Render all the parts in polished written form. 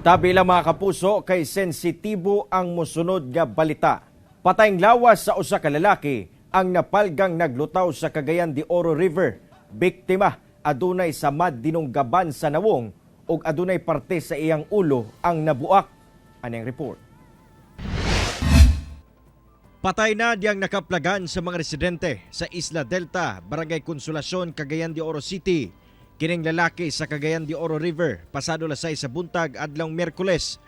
Tabi lang mga kapuso kay sensitibo ang mosunod nga balita. Patayng lawas sa usa ka lalaki ang napalgang naglutaw sa Cagayan de Oro River. Biktima adunay samad dinunggaban sa nawong ug adunay parte sa iyang ulo ang nabuak. Aneng report. Patay na diyang nakaplagan sa mga residente sa Isla Delta, Barangay Consolacion, Cagayan de Oro City. Kining lalaki sa Cagayan de Oro River, pasado lasay sa buntag adlong Miyerkules.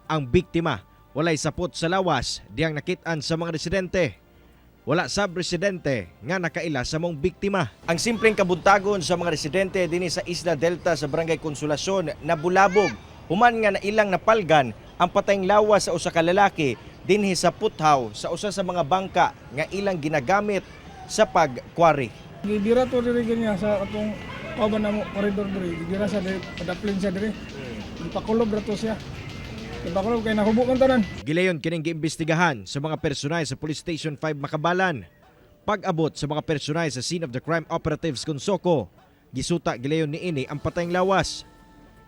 Ang biktima walay sapot sa lawas diyang nakitaan sa mga residente. Wala sab residente nga nakaila sa mong biktima. Ang simpleng kabuntagon sa mga residente dinhi sa Isla Delta sa Barangay Consolacion nabulabog human nga nailang napalgan ang patayng lawas sa usa ka lalaki dinhi sa puthaw sa usa sa mga bangka nga ilang ginagamit sa pagkwari. Gidira to diri niya sa atong kauban na mo koridor diri. Gidira sa diri padaplin siya diri. Ipakulob ra to siya. Ipakulob kay nahubo kan tanan. Gilayon kining giimbestigahan sa mga personay sa Police Station 5 Makabalan. Pag-abot sa mga personay sa Scene of the Crime Operatives Consoko, gisuta gilayon niini ang patayng lawas.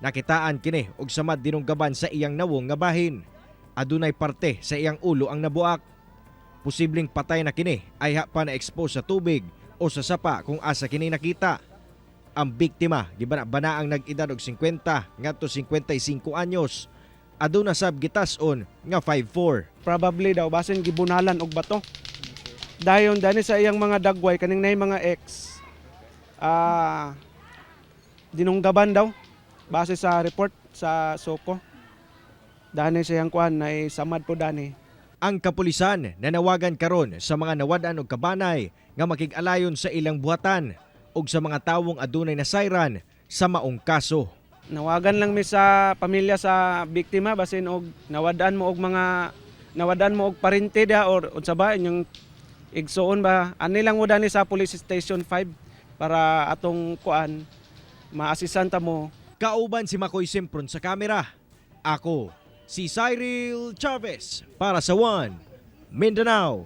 Nakitaan kini og samad dinunggaban sa iyang nawong nga bahin. Adunay parte sa iyang ulo ang nabuak. Posibleng patay na kini ay pa na-expose sa tubig o sa sapa kung asa kini nakita. Ang biktima gibana-bana ang nag-edad og 50 ngadto 55 anyos. Aduna sab gitason nga 5'4". Probably daw basin gibunalan og bato. Dayon dani sa iyang mga dagway kaning nay mga ex dinunggaban daw base sa report sa Soko. Dani sa iyang kuan na samad po dani. Ang kapulisan nanawagan karon sa mga nawad-an og kabanay nga makig-alayon sa ilang buhatan ug sa mga tawong adunay nasayran sa maong kaso. Nawagan lang mi sa pamilya sa biktima basin og nawadaan mo og parente da or unsa ba inyong igsuon ba ani lang mo dani sa Police Station 5 para atong kuan maasisan ta mo. Kauban si Makoy Simpron sa kamera. Ako si Cyril Chavez para sa One Mindanao.